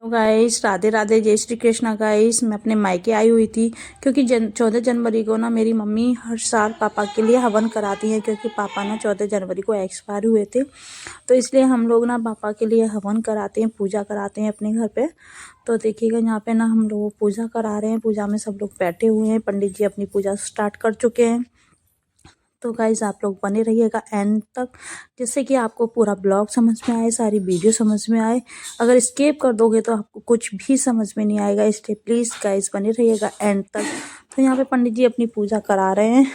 Guys Radhe Radhe, जय Shri Krishna. Guys मैं अपने मायके आई हुई थी क्योंकि 14 जनवरी को ना मेरी मम्मी हर साल पापा के लिए हवन कराती है, क्योंकि पापा ना 14 जनवरी को एक्सपायर हुए थे। तो इसलिए हम लोग ना पापा के लिए हवन कराते हैं, पूजा कराते हैं अपने घर पे। तो देखिएगा यहाँ पे ना हम लोग पूजा करा रहे हैं। पूजा में सब लोग बैठे हुए हैं, पंडित जी अपनी पूजा स्टार्ट कर चुके हैं। तो गाइज़ आप लोग बने रहिएगा एंड तक, जिससे कि आपको पूरा ब्लॉग समझ में आए, सारी वीडियो समझ में आए। अगर स्किप कर दोगे तो आपको कुछ भी समझ में नहीं आएगा, इसलिए प्लीज़ गाइज़ बने रहिएगा एंड तक। तो यहाँ पे पंडित जी अपनी पूजा करा रहे हैं।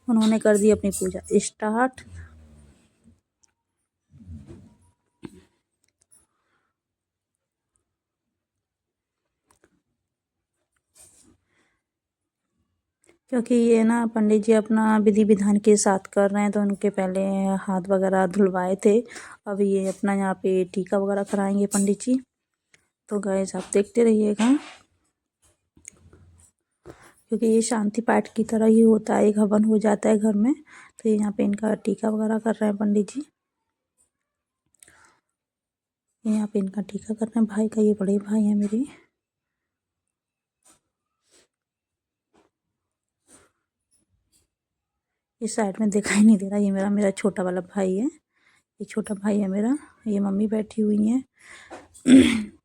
उन्होंने कर दी अपनी पूजा स्टार्ट। क्योंकि ये ना पंडित जी अपना विधि विधान के साथ कर रहे हैं, तो उनके पहले हाथ वगैरह धुलवाए थे। अब ये अपना यहाँ पे टीका वगैरह कराएंगे पंडित जी। तो गाइस आप देखते रहिएगा, क्योंकि ये शांति पाठ की तरह ही होता है, एक हवन हो जाता है घर में। तो ये यहाँ पे इनका टीका वगैरह कर रहे हैं पंडित जी। ये यहाँ पे इनका टीका कर रहे हैं भाई का, ये बड़े भाई हैं मेरे। इस साइड में दिखाई नहीं दे रहा, ये मेरा मेरा छोटा वाला भाई है। ये छोटा भाई है मेरा। ये मम्मी बैठी हुई हैं।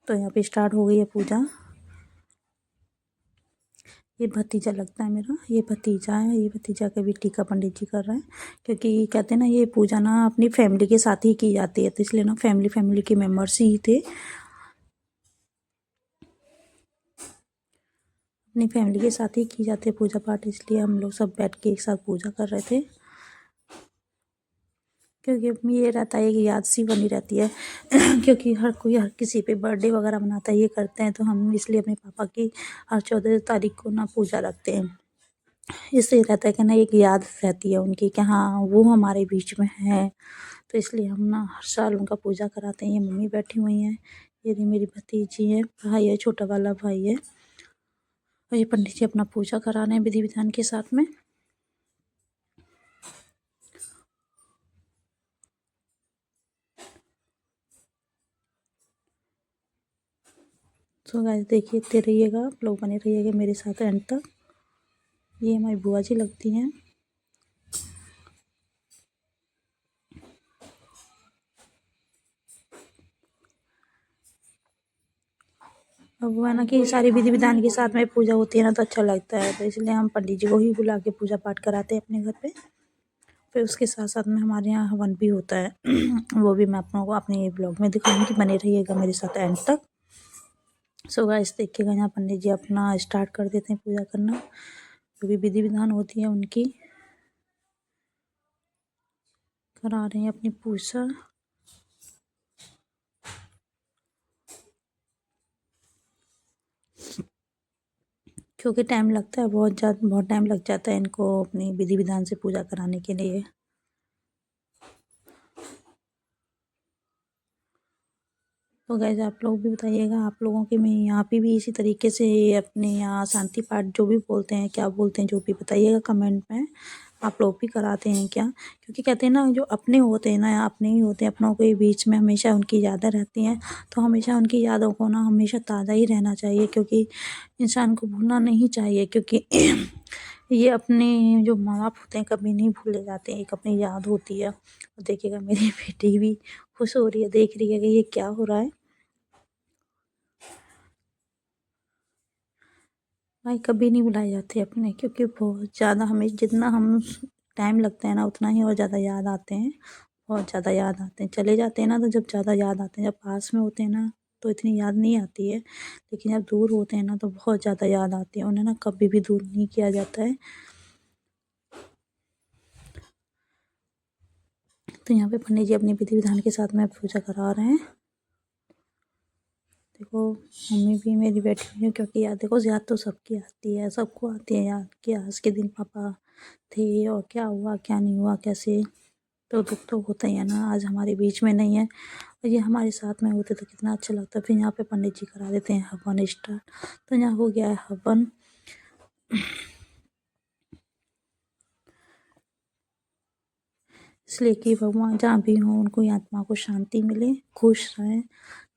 तो यहाँ पे स्टार्ट हो गई है पूजा। ये भतीजा लगता है मेरा, ये भतीजा है। ये भतीजा का भी टीका पंडित जी कर रहे हैं, क्योंकि कहते हैं ना ये पूजा ना अपनी फैमिली के साथ ही की जाती है, तो इसलिए ना फैमिली के मेम्बर्स ही थे, अपनी फैमिली के साथ ही की जाती है पूजा पाठ। इसलिए हम लोग सब बैठ के एक साथ पूजा कर रहे थे, क्योंकि ये रहता है कि याद सी बनी रहती है। क्योंकि हर कोई हर किसी पे बर्थडे वगैरह मनाता है, ये करते हैं, तो हम इसलिए अपने पापा की हर 14 तारीख को ना पूजा रखते हैं। इससे रहता है कि ना एक याद रहती है उनकी कि हाँ वो हमारे बीच में है। तो इसलिए हम ना हर साल उनका पूजा कराते हैं। ये मम्मी बैठी हुई हैं, ये मेरी भतीजी है, भाई है, छोटा वाला भाई है। और ये पंडित जी अपना पूजा करा रहे हैं विधि विधान के साथ में। तो गाइस देखते रहिएगा, आप लोग बने रहिएगा मेरे साथ एंड तक। ये हमारी बुआ जी लगती हैं। अब वो है ना कि सारी विधि विधान के साथ में पूजा होती है ना, तो अच्छा लगता है, तो इसलिए हम पंडित जी को ही बुला के पूजा पाठ कराते हैं अपने घर पे। फिर उसके साथ साथ में हमारे यहाँ हवन भी होता है। वो भी मैं आप लोगों को अपने ब्लॉग में दिखाऊंगी, बने रहिएगा मेरे साथ एंड तक। सो गाइस देखिएगा, यहाँ पंडित जी अपना स्टार्ट कर देते हैं पूजा करना, जो भी विधि विधान होती है उनकी करा रहे हैं अपनी पूजा। क्योंकि टाइम लगता है बहुत टाइम लग जाता है इनको अपनी विधि विधान से पूजा कराने के लिए। तो गाइस आप लोग भी बताइएगा, आप लोगों के में यहाँ पे भी इसी तरीके से अपने यहाँ शांति पाठ जो भी बोलते हैं, क्या बोलते हैं, जो भी बताइएगा कमेंट में। आप लोग भी कराते हैं क्या? क्योंकि कहते हैं ना जो अपने होते हैं ना, अपने ही होते हैं, अपनों के बीच में हमेशा उनकी यादें रहती हैं। तो हमेशा उनकी यादों को ना हमेशा ताज़ा ही रहना चाहिए, क्योंकि इंसान को भूलना नहीं चाहिए। क्योंकि ये अपने जो माँ बाप होते हैं कभी नहीं भूले जाते हैं, एक अपनी याद होती है। और देखिएगा मेरी बेटी भी खुश हो रही है, देख रही है कि ये क्या हो रहा है। भाई कभी नहीं भुलाए जाते अपने, क्योंकि बहुत ज़्यादा हमें जितना हम टाइम लगता है ना उतना ही और ज़्यादा याद आते हैं। बहुत ज़्यादा याद आते हैं, चले जाते हैं ना तो जब ज़्यादा याद आते हैं, जब पास में होते हैं ना तो इतनी याद नहीं आती है, लेकिन जब दूर होते हैं ना तो बहुत ज़्यादा याद आती है। उन्हें ना कभी भी दूर नहीं किया जाता है। तो यहाँ पे पंडित जी अपनी विधि विधान के साथ में पूजा करा रहे हैं। देखो मम्मी भी मेरी बैठी हुई है, क्योंकि याद देखो याद तो सबकी आती है, सबको आती है याद कि आज के दिन पापा थे और क्या हुआ क्या नहीं हुआ कैसे। तो दुख तो होता ही है ना, आज हमारे बीच में नहीं है और ये हमारे साथ में होते तो कितना अच्छा लगता। फिर यहाँ पे पंडित जी करा देते हैं हवन स्टार्ट। तो यहाँ हो गया है हवन। इसलिए कि भगवान जहाँ भी हों उनको आत्मा को शांति मिले, खुश रहें,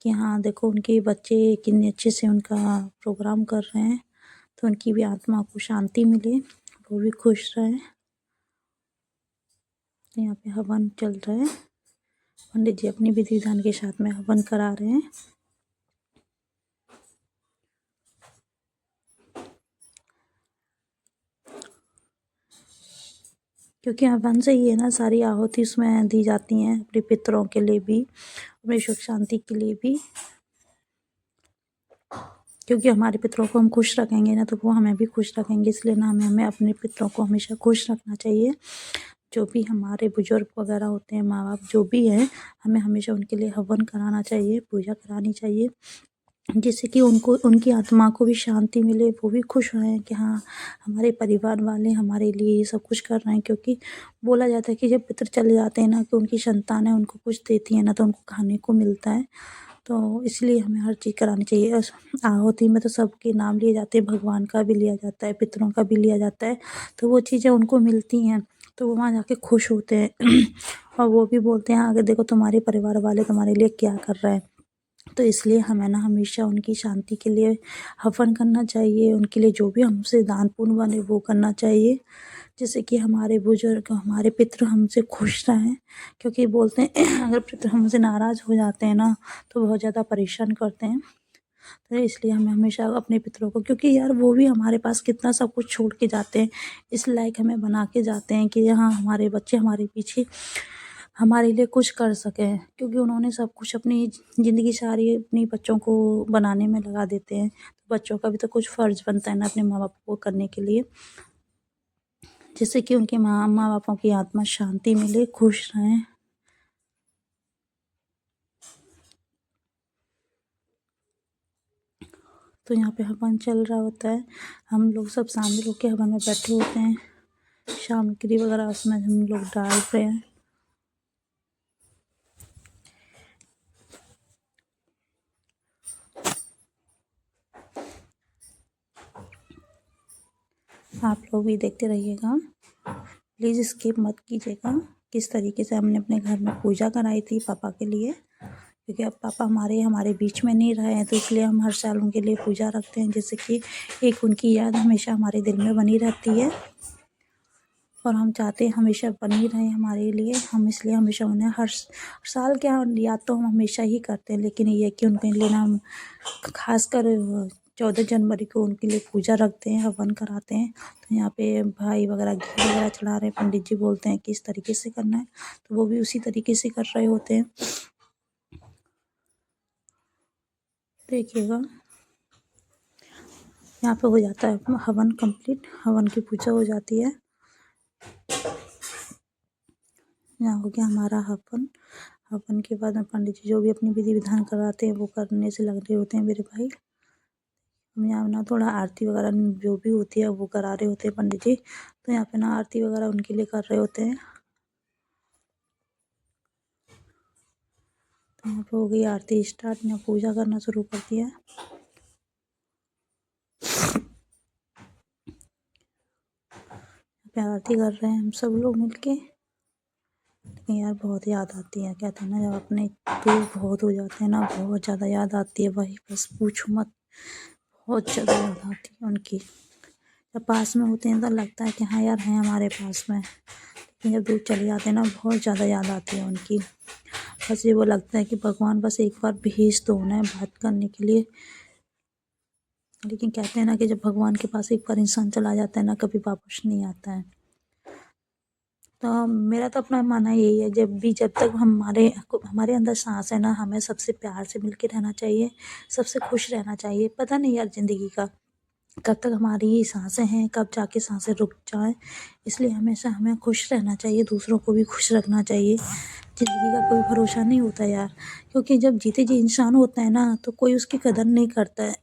कि हाँ देखो उनके बच्चे कितने अच्छे से उनका प्रोग्राम कर रहे हैं, तो उनकी भी आत्मा को शांति मिले, वो भी खुश रहे। यहाँ पे हवन चल रहा है, पंडित जी अपनी विधि विधान के साथ में हवन करा रहे हैं। क्योंकि हवन से ही है ना सारी आहुति उसमें दी जाती हैं, अपने पितरों के लिए भी, अपनी सुख शांति के लिए भी। क्योंकि हमारे पितरों को हम खुश रखेंगे ना तो वो हमें भी खुश रखेंगे, इसलिए ना हमें अपने पितरों को हमेशा खुश रखना चाहिए। जो भी हमारे बुजुर्ग वगैरह होते हैं, माँ बाप जो भी हैं, हमें हमेशा उनके लिए हवन कराना चाहिए, पूजा करानी चाहिए, जिससे कि उनको उनकी आत्मा को भी शांति मिले, वो भी खुश रहें कि हाँ हमारे परिवार वाले हमारे लिए ये सब कुछ कर रहे हैं। क्योंकि बोला जाता है कि जब पितर चले जाते हैं ना, कि उनकी संतानें उनको कुछ देती हैं ना, तो उनको खाने को मिलता है। तो इसलिए हमें हर चीज़ करानी चाहिए। आहुति में तो सबके नाम लिए जाते हैं, भगवान का भी लिया जाता है, पितरों का भी लिया जाता है, तो वो चीज़ें उनको मिलती हैं, तो वो वहाँ जाके खुश होते हैं और वो भी बोलते हैं आगे देखो तुम्हारे परिवार वाले तुम्हारे लिए क्या कर रहे हैं। तो इसलिए हमें ना हमेशा उनकी शांति के लिए हवन करना चाहिए, उनके लिए जो भी हमसे दान पुण्य बने वो करना चाहिए, जिससे कि हमारे बुजुर्ग हमारे पितृ हमसे खुश रहें। क्योंकि बोलते हैं अगर पितृ हमसे नाराज़ हो जाते हैं ना तो बहुत ज़्यादा परेशान करते हैं। तो इसलिए हमें हमेशा अपने पितरों को, क्योंकि यार वो भी हमारे पास कितना सब कुछ छोड़ के जाते हैं, इस लायक हमें बना के जाते हैं कि हाँ हमारे बच्चे हमारे पीछे हमारे लिए कुछ कर सकें। क्योंकि उन्होंने सब कुछ अपनी ज़िंदगी सारी अपनी बच्चों को बनाने में लगा देते हैं, तो बच्चों का भी तो कुछ फ़र्ज़ बनता है ना अपने माँ बाप को करने के लिए, जिससे कि उनके माँ बापों की आत्मा शांति मिले, खुश रहें। तो यहाँ पे हवन चल रहा होता है, हम लोग सब शामिल होकर हवन में बैठे होते हैं, सामग्री वगैरह उसमें हम लोग डाल रहे हैं। आप लोग भी देखते रहिएगा, प्लीज़ स्किप मत कीजिएगा। किस तरीके से हमने अपने घर में पूजा कराई थी पापा के लिए, क्योंकि अब पापा हमारे बीच में नहीं रहे हैं, तो इसलिए हम हर साल उनके लिए पूजा रखते हैं, जिससे कि एक उनकी याद हमेशा हमारे दिल में बनी रहती है और हम चाहते हैं हमेशा बनी रहे हमारे लिए। हम इसलिए हमेशा उन्हें हर साल क्या याद तो हम हमेशा ही करते हैं, लेकिन ये कि उनके लिए ना हम खासकर 14 जनवरी को उनके लिए पूजा रखते हैं, हवन कराते हैं। तो यहाँ पे भाई वगैरह घी वगैरह चढ़ा रहे हैं, पंडित जी बोलते हैं कि इस तरीके से करना है, तो वो भी उसी तरीके से कर रहे होते हैं। देखिएगा यहाँ पे हो जाता है हवन कंप्लीट, हवन की पूजा हो जाती है। यहाँ हो गया हमारा हवन। हवन के बाद में पंडित जी जो भी अपनी विधि विधान कराते हैं वो करने से लग रहे होते हैं मेरे भाई। हम यहाँ ना थोड़ा आरती वगैरह जो भी होती है वो करा रहे होते हैं पंडित जी, तो यहाँ पे ना आरती वगैरह उनके लिए कर रहे होते हैं। तो यहाँ पे हो गई आरती स्टार्ट, यहाँ पूजा करना शुरू कर दिया। आरती कर रहे हैं हम सब लोग मिलके। लेकिन यार बहुत याद आती है, कहते हैं ना जब अपने दूर बहुत हो जाते हैं ना, बहुत ज़्यादा याद आती है भाई, बस पूछो मत, बहुत ज़्यादा याद आती है उनकी। जब पास में होते हैं तो लगता है कि हाँ यार हैं हमारे पास में, लेकिन जब दूर चले जाते हैं ना बहुत ज़्यादा याद आती है उनकी। बस ये वो लगता है कि भगवान बस एक बार भेज दो उन्हें बात करने के लिए। लेकिन कहते हैं ना कि जब भगवान के पास एक बार इंसान चला जाता है ना, कभी वापस नहीं आता है। तो मेरा तो अपना मानना यही है, जब तक हमारे अंदर सांस है ना, हमें सबसे प्यार से मिलके रहना चाहिए, सबसे खुश रहना चाहिए। पता नहीं यार ज़िंदगी का कब तक हमारी ये सांसें हैं, कब जाके सांसें रुक जाएं, इसलिए हमेशा हमें खुश रहना चाहिए, दूसरों को भी खुश रखना चाहिए। ज़िंदगी का कोई भरोसा नहीं होता यार, क्योंकि जब जीते जी इंसान होता है ना तो कोई उसकी कदर नहीं करता है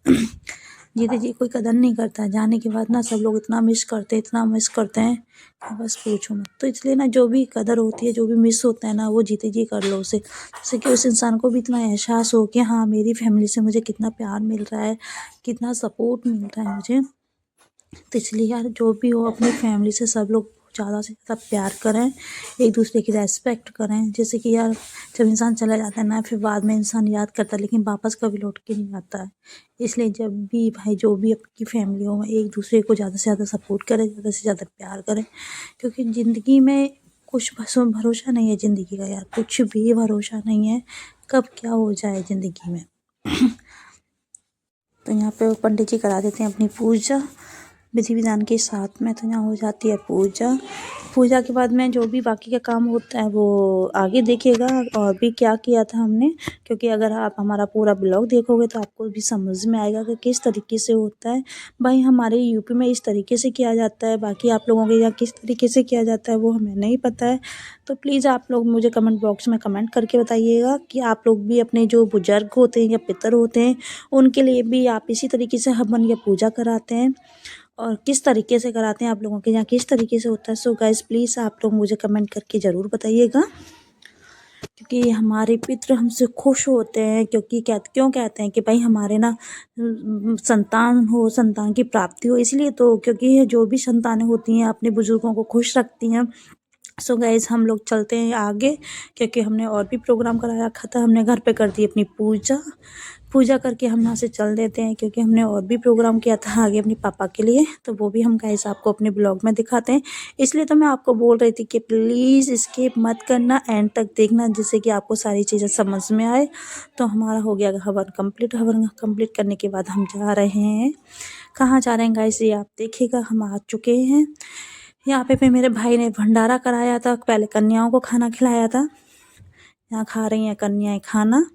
जीते जी कोई कदर नहीं करता है, जाने के बाद ना सब लोग इतना मिस करते हैं कि बस पूछो मत। तो इसलिए ना जो भी कदर होती है, जो भी मिस होता है ना, वो जीते जी कर लो उसे, जिससे कि उस इंसान को भी इतना एहसास हो कि हाँ मेरी फैमिली से मुझे कितना प्यार मिल रहा है, कितना सपोर्ट मिल रहा है मुझे। तो इसलिए यार जो भी हो अपनी फैमिली से सब लोग ज़्यादा से ज़्यादा प्यार करें, एक दूसरे की रेस्पेक्ट करें। जैसे कि यार जब इंसान चला जाता है ना, फिर बाद में इंसान याद करता है, लेकिन वापस कभी लौट के नहीं आता है। इसलिए जब भी भाई जो भी आपकी फैमिली हो, एक दूसरे को ज़्यादा से ज़्यादा सपोर्ट करें, ज़्यादा से ज़्यादा प्यार करें, क्योंकि ज़िंदगी में कुछ भरोसा नहीं है ज़िंदगी का यार, कुछ भी भरोसा नहीं है, कब क्या हो जाए ज़िंदगी में। तो यहाँ पे पंडित जी करा देते हैं अपनी पूजा विधि विधान के साथ में। तो यहाँ हो जाती है पूजा के बाद में जो भी बाकी का काम होता है वो आगे देखिएगा, और भी क्या किया था हमने, क्योंकि अगर आप हमारा पूरा ब्लॉग देखोगे तो आपको भी समझ में आएगा कि किस तरीके से होता है। भाई हमारे यूपी में इस तरीके से किया जाता है, बाकी आप लोगों के यहाँ किस तरीके से किया जाता है वो हमें नहीं पता है। तो प्लीज़ आप लोग मुझे कमेंट बॉक्स में कमेंट करके बताइएगा कि आप लोग भी अपने जो बुजुर्ग होते हैं या पितर होते हैं उनके लिए भी आप इसी तरीके से हवन या पूजा कराते हैं, और किस तरीके से कराते हैं, आप लोगों के यहाँ किस तरीके से होता है। सो गाइस प्लीज़ आप लोग मुझे कमेंट करके ज़रूर बताइएगा, क्योंकि हमारे पितृ हमसे खुश होते हैं, क्योंकि क्यों कहते हैं कि भाई हमारे ना संतान हो, संतान की प्राप्ति हो, इसलिए तो, क्योंकि जो भी संतानें होती हैं अपने बुजुर्गों को खुश रखती हैं। सो गाइस हम लोग चलते हैं आगे, क्योंकि हमने और भी प्रोग्राम करा रखा था। हमने घर पे कर दी अपनी पूजा करके हम यहाँ से चल देते हैं, क्योंकि हमने और भी प्रोग्राम किया था आगे अपने पापा के लिए, तो वो भी हम गाइस आपको अपने ब्लॉग में दिखाते हैं। इसलिए तो मैं आपको बोल रही थी कि प्लीज़ स्किप मत करना, एंड तक देखना, जिससे कि आपको सारी चीज़ें समझ में आए। तो हमारा हो गया हवन कंप्लीट करने के बाद हम जा रहे हैं, कहाँ जा रहे हैं गाइस ये आप देखिएगा। हम आ चुके हैं यहाँ पे मेरे भाई ने भंडारा कराया था, पहले कन्याओं को खाना खिलाया था। यहाँ खा रही हैं कन्याएं खाना,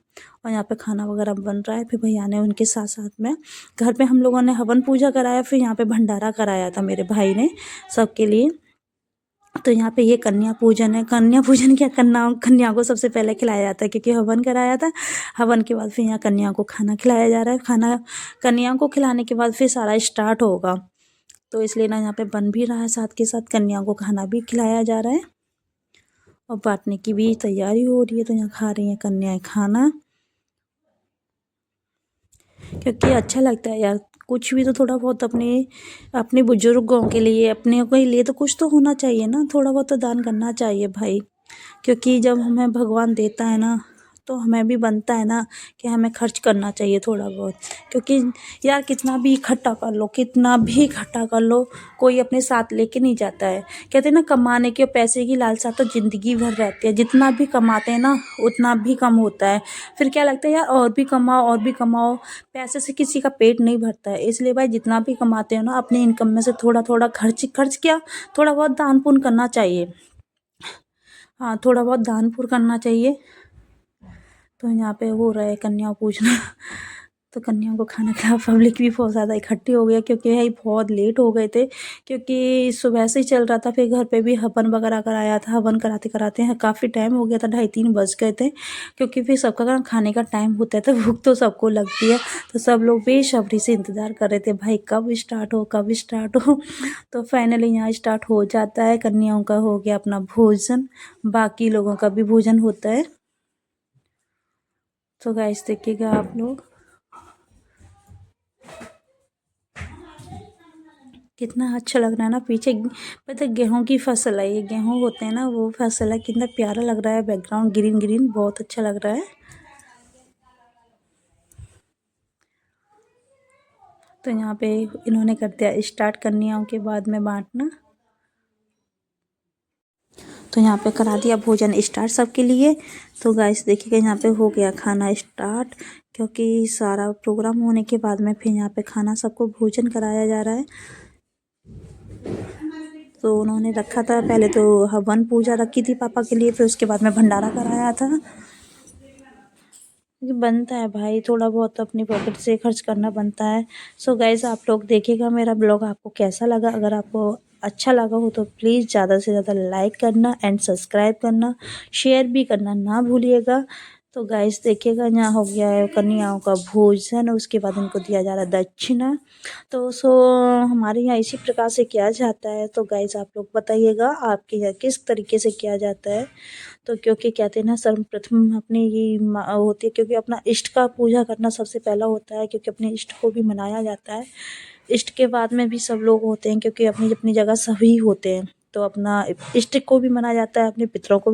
और यहाँ पे खाना वगैरह बन रहा है। फिर भैया ने उनके साथ साथ में घर पे हम लोगों ने हवन पूजा कराया, फिर यहाँ पे भंडारा कराया था मेरे भाई ने सबके लिए। तो यहाँ पे ये कन्या पूजन है। कन्या पूजन क्या, कन्या को सबसे पहले खिलाया जाता है, क्योंकि हवन कराया था। हवन के बाद फिर यहाँ कन्या को खाना खिलाया जा रहा है। खाना कन्या को खिलाने के बाद फिर सारा स्टार्ट होगा, तो इसलिए ना यहाँ पे बन भी रहा है, साथ के साथ कन्या को खाना भी खिलाया जा रहा है, और बांटने की भी तैयारी हो रही है। तो यहाँ खा रही हैं कन्याएं खाना, क्योंकि अच्छा लगता है यार, कुछ भी तो थोड़ा बहुत अपने बुजुर्गों के लिए, अपने के लिए तो कुछ तो होना चाहिए ना, थोड़ा बहुत तो दान करना चाहिए भाई। क्योंकि जब हमें भगवान देता है ना, तो हमें भी बनता है ना कि हमें खर्च करना चाहिए थोड़ा बहुत। क्योंकि यार कितना भी इकट्ठा कर लो, कोई अपने साथ लेके नहीं जाता है। कहते हैं ना, कमाने के पैसे की लालसा तो ज़िंदगी भर रहती है, जितना भी कमाते हैं ना उतना भी कम होता है। फिर क्या लगता है यार और भी कमाओ, पैसे से किसी का पेट नहीं भरता है। इसलिए भाई जितना भी कमाते हो ना, अपने इनकम में से थोड़ा थोड़ा खर्च किया, थोड़ा बहुत दान पुण्य करना चाहिए। हाँ, थोड़ा बहुत दान पुण्य करना चाहिए। तो यहाँ पे हो रहा है कन्या पूजना तो कन्याओं को खाना खिला, पब्लिक भी बहुत ज़्यादा इकट्ठी हो गया, क्योंकि भाई बहुत लेट हो गए थे, क्योंकि सुबह से ही चल रहा था। फिर घर पे भी हवन वगैरह कराया था, हवन कराते कराते काफ़ी टाइम हो गया था, 2:30 बज गए थे, क्योंकि फिर सबका खाने का टाइम होता है तो भूख तो सबको लगती है। तो सब लोग बेसब्री से इंतज़ार कर रहे थे भाई कब स्टार्ट हो। तो फाइनली यहाँ स्टार्ट हो जाता है। कन्याओं का हो गया अपना भोजन, बाकी लोगों का भी भोजन होता है। तो गाइस देखिएगा आप लोग कितना अच्छा लग रहा है ना, पीछे पता गेहूं की फसल है, ये गेहूं होते हैं ना वो फसल है। कितना प्यारा लग रहा है, बैकग्राउंड ग्रीन ग्रीन बहुत अच्छा लग रहा है। तो यहाँ पे इन्होंने कर दिया स्टार्ट कन्याओं के बाद में बांटना। तो यहाँ पे करा दिया भोजन स्टार्ट सबके लिए। तो गाइस देखिएगा यहाँ पे हो गया खाना स्टार्ट, क्योंकि सारा प्रोग्राम होने के बाद में फिर यहाँ पे खाना सबको भोजन कराया जा रहा है। तो उन्होंने रखा था, पहले तो हवन पूजा रखी थी पापा के लिए, फिर उसके बाद में भंडारा कराया था। बनता है भाई, थोड़ा बहुत अपनी पॉकेट से खर्च करना बनता है। सो गाइस आप लोग देखिएगा मेरा ब्लॉग आपको कैसा लगा। अगर आपको अच्छा लगा हो तो प्लीज़ ज़्यादा से ज़्यादा लाइक करना एंड सब्सक्राइब करना, शेयर भी करना ना भूलिएगा। तो गाइस देखिएगा यहाँ हो गया है कन्याओं का भोजन, उसके बाद उनको दिया जा रहा है दक्षिणा। तो हमारे यहाँ इसी प्रकार से किया जाता है। तो गाइस आप लोग बताइएगा आपके यहाँ किस तरीके से किया जाता है। तो क्योंकि कहते हैं ना सर्वप्रथम अपनी ही होती है, क्योंकि अपना इष्ट का पूजा करना सबसे पहला होता है, क्योंकि अपने इष्ट को भी मनाया जाता है। इष्ट के बाद में भी सब लोग होते हैं, क्योंकि अपनी अपनी जगह सभी होते हैं। तो अपना इष्ट को भी मनाया जाता है, अपने पितरों को भी